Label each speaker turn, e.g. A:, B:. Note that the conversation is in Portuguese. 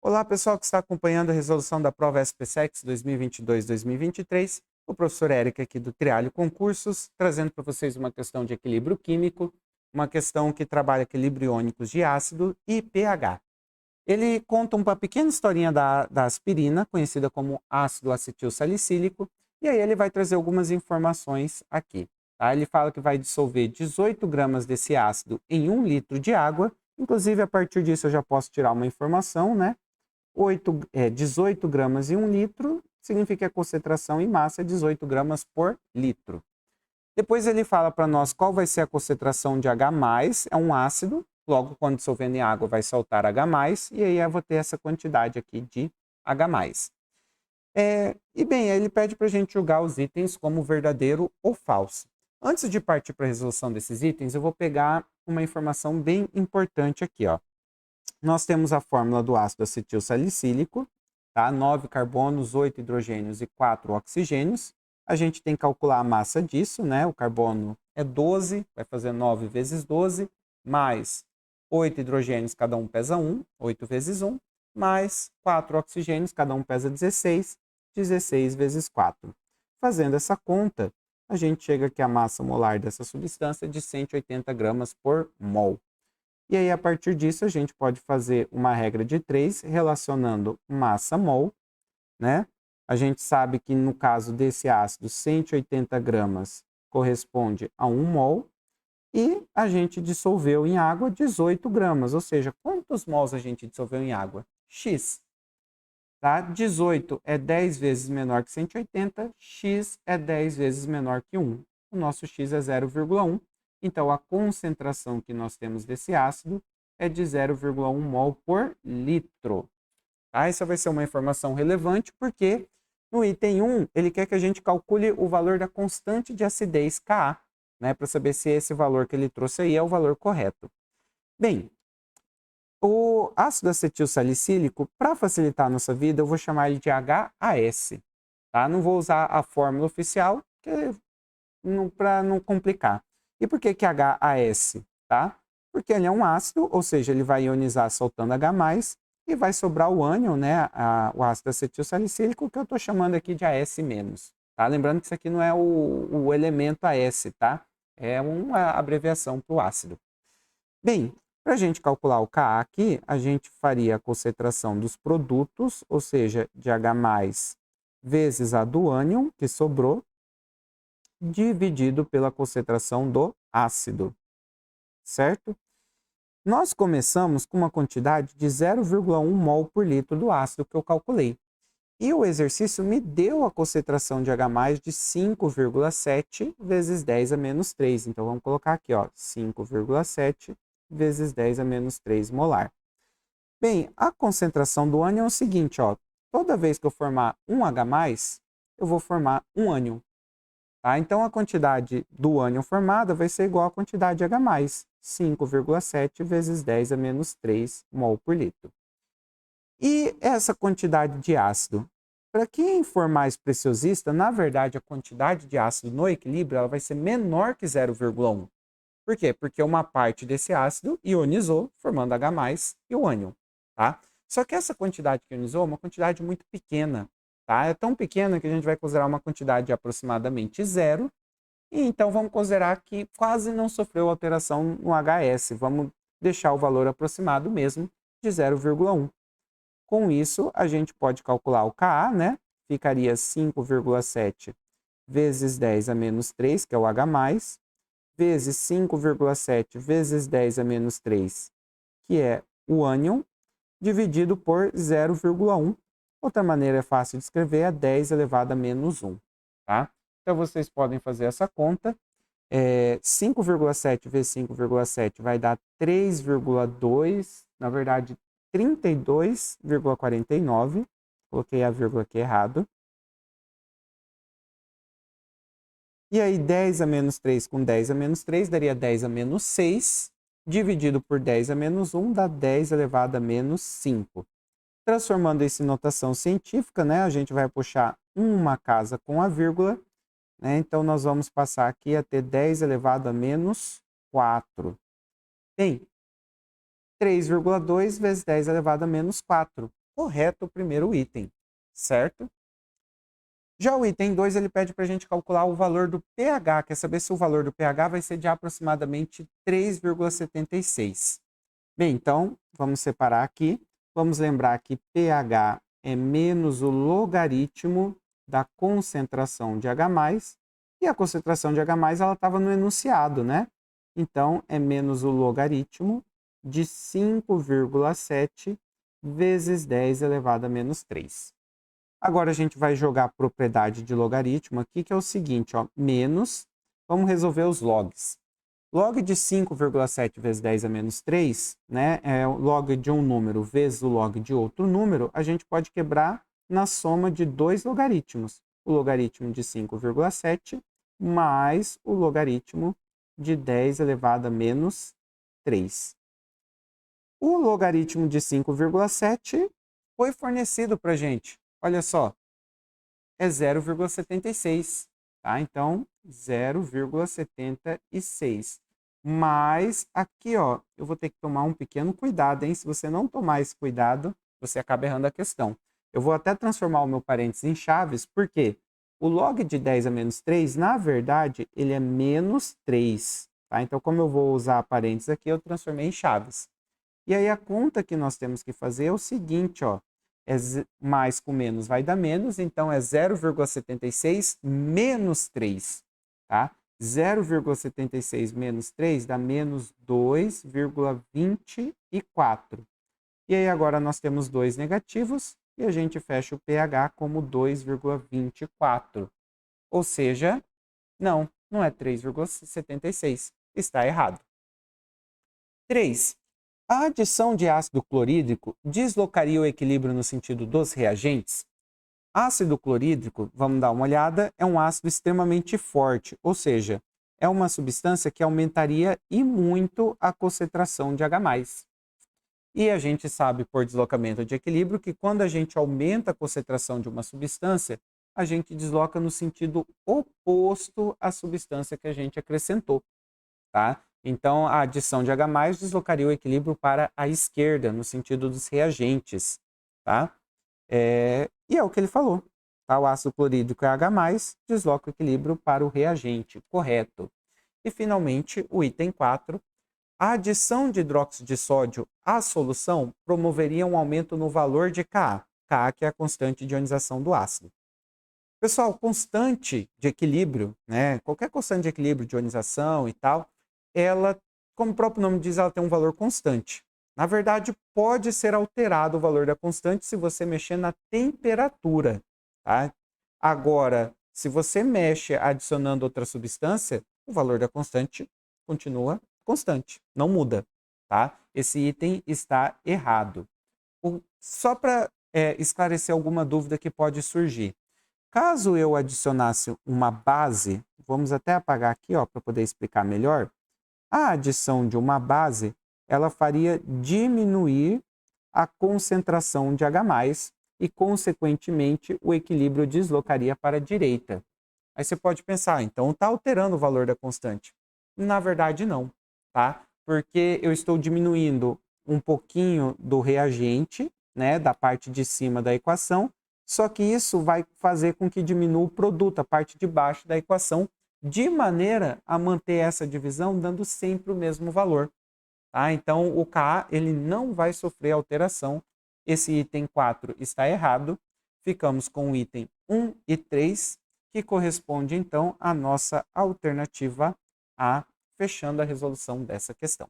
A: Olá, pessoal que está acompanhando a resolução da prova SPSEC 2022-2023. O professor Érico aqui do Trialho Concursos, trazendo para vocês uma questão de equilíbrio químico, uma questão que trabalha equilíbrio iônicos de ácido e pH. Ele conta uma pequena historinha da aspirina, conhecida como ácido acetil salicílico, e aí ele vai trazer algumas informações aqui. Tá? Ele fala que vai dissolver 18 gramas desse ácido em 1 litro de água. Inclusive, a partir disso eu já posso tirar uma informação, né? 18 gramas em 1 litro significa que a concentração em massa é 18 gramas por litro. Depois ele fala para nós qual vai ser a concentração de H+, é um ácido, logo quando dissolvendo em água vai soltar H+, e aí eu vou ter essa quantidade aqui de H+. E bem, aí ele pede para a gente julgar os itens como verdadeiro ou falso. Antes de partir para a resolução desses itens, eu vou pegar uma informação bem importante aqui, ó. Nós temos a fórmula do ácido acetil salicílico, tá? 9 carbonos, 8 hidrogênios e 4 oxigênios. A gente tem que calcular a massa disso, né? O carbono é 12, vai fazer 9 vezes 12, mais 8 hidrogênios, cada um pesa 1, 8 vezes 1, mais 4 oxigênios, cada um pesa 16, 16 vezes 4. Fazendo essa conta, a gente chega que a massa molar dessa substância é de 180 gramas por mol. E aí, a partir disso, a gente pode fazer uma regra de 3 relacionando massa-mol, né? A gente sabe que no caso desse ácido, 180 gramas corresponde a 1 mol. E a gente dissolveu em água 18 gramas, ou seja, quantos mols a gente dissolveu em água? X. Tá? 18 é 10 vezes menor que 180, X é 10 vezes menor que 1. O nosso X é 0,1. Então, a concentração que nós temos desse ácido é de 0,1 mol por litro. Tá? Essa vai ser uma informação relevante porque no item 1 ele quer que a gente calcule o valor da constante de acidez Ka, né, para saber se esse valor que ele trouxe aí é o valor correto. Bem, o ácido acetil salicílico, para facilitar a nossa vida, eu vou chamar ele de HAS. Tá? Não vou usar a fórmula oficial para não complicar. E por que HAS? Tá? Porque ele é um ácido, ou seja, ele vai ionizar soltando H+, e vai sobrar o ânion, né, o ácido acetil salicílico, que eu estou chamando aqui de AS-. Tá? Lembrando que isso aqui não é o elemento AS, tá? É uma abreviação para o ácido. Bem, para a gente calcular o Ka aqui, a gente faria a concentração dos produtos, ou seja, de H+, vezes a do ânion, que sobrou, dividido pela concentração do ácido, certo? Nós começamos com uma quantidade de 0,1 mol por litro do ácido que eu calculei. E o exercício me deu a concentração de H+ de 5,7 vezes 10 a menos 3. Então, vamos colocar aqui, 5,7 vezes 10 a menos 3 molar. Bem, a concentração do ânion é o seguinte, toda vez que eu formar um H+, eu vou formar um ânion. Tá? Então, a quantidade do ânion formada vai ser igual à quantidade de H+, 5,7 vezes 10 a menos 3 mol por litro. E essa quantidade de ácido? Para quem for mais preciosista, na verdade, a quantidade de ácido no equilíbrio ela vai ser menor que 0,1. Por quê? Porque uma parte desse ácido ionizou, formando H+, e o ânion. Tá? Só que essa quantidade que ionizou é uma quantidade muito pequena. Tá? É tão pequena que a gente vai considerar uma quantidade de aproximadamente 0. E então vamos considerar que quase não sofreu alteração no HS. Vamos deixar o valor aproximado mesmo de 0,1. Com isso, a gente pode calcular o Ka, né? Ficaria 5,7 vezes 10 a menos 3, que é o H+, vezes 5,7 vezes 10 a menos 3, que é o ânion, dividido por 0,1. Outra maneira fácil de escrever é 10 elevado a menos 1. Tá? Então, vocês podem fazer essa conta. 5,7 vezes 5,7 vai dar 3,2, na verdade, 32,49. Coloquei a vírgula aqui errado. E aí, 10 a menos 3 com 10 a menos 3 daria 10 a menos 6. Dividido por 10 a menos 1 dá 10 elevado a menos 5. Transformando isso em notação científica, né, a gente vai puxar uma casa com a vírgula. Né, então, nós vamos passar aqui a ter 10 elevado a menos 4. Bem, 3,2 vezes 10 elevado a menos 4. correto o primeiro item, certo? Já o item 2, ele pede para a gente calcular o valor do pH, quer saber se o valor do pH vai ser de aproximadamente 3,76. Bem, então, vamos separar aqui. Vamos lembrar que pH é menos o logaritmo da concentração de H+, e a concentração de H+, ela estava no enunciado, né? Então, é menos o logaritmo de 5,7 vezes 10 elevado a menos 3. Agora, a gente vai jogar a propriedade de logaritmo aqui, que é o seguinte, ó, menos, vamos resolver os logs. Log de 5,7 vezes 10 a menos 3, né, é o log de um número vezes o log de outro número, a gente pode quebrar na soma de dois logaritmos. O logaritmo de 5,7 mais o logaritmo de 10 elevado a menos 3. O logaritmo de 5,7 foi fornecido para a gente. Olha só, é 0,76. Tá? Então, 0,76. Mas aqui, ó, eu vou ter que tomar um pequeno cuidado, hein? Se você não tomar esse cuidado, você acaba errando a questão. Eu vou até transformar o meu parênteses em chaves, porque o log de 10 a menos 3, na verdade, ele é menos 3. Tá? Então, como eu vou usar parênteses aqui, eu transformei em chaves. E aí, a conta que nós temos que fazer é o seguinte, ó. Mais com menos vai dar menos, então é 0,76 menos 3, tá? 0,76 menos 3 dá menos 2,24. E aí agora nós temos dois negativos e a gente fecha o pH como 2,24. Ou seja, não é 3,76. Está errado. 3. A adição de ácido clorídrico deslocaria o equilíbrio no sentido dos reagentes? Ácido clorídrico, vamos dar uma olhada, é um ácido extremamente forte, ou seja, é uma substância que aumentaria e muito a concentração de H+. E a gente sabe por deslocamento de equilíbrio que quando a gente aumenta a concentração de uma substância, a gente desloca no sentido oposto à substância que a gente acrescentou, tá? Então, a adição de H+ deslocaria o equilíbrio para a esquerda, no sentido dos reagentes. Tá? E é o que ele falou. Tá? O ácido clorídrico é H+, desloca o equilíbrio para o reagente. Correto. E, finalmente, o item 4. A adição de hidróxido de sódio à solução promoveria um aumento no valor de Ka. Ka, que é a constante de ionização do ácido. Pessoal, constante de equilíbrio, né? Qualquer constante de equilíbrio, de ionização e tal, ela, como o próprio nome diz, ela tem um valor constante. Na verdade, pode ser alterado o valor da constante se você mexer na temperatura. Tá? Agora, se você mexe adicionando outra substância, o valor da constante continua constante, não muda. Tá? Esse item está errado. Só para esclarecer alguma dúvida que pode surgir. Caso eu adicionasse uma base, vamos até apagar aqui para poder explicar melhor. A adição de uma base, ela faria diminuir a concentração de H+, e, consequentemente, o equilíbrio deslocaria para a direita. Aí você pode pensar, então está alterando o valor da constante. Na verdade, não, tá? Porque eu estou diminuindo um pouquinho do reagente, né, da parte de cima da equação, só que isso vai fazer com que diminua o produto, a parte de baixo da equação, de maneira a manter essa divisão dando sempre o mesmo valor. Tá? Então, o Ka ele não vai sofrer alteração. Esse item 4 está errado. Ficamos com o item 1 e 3, que corresponde, então, à nossa alternativa A, fechando a resolução dessa questão.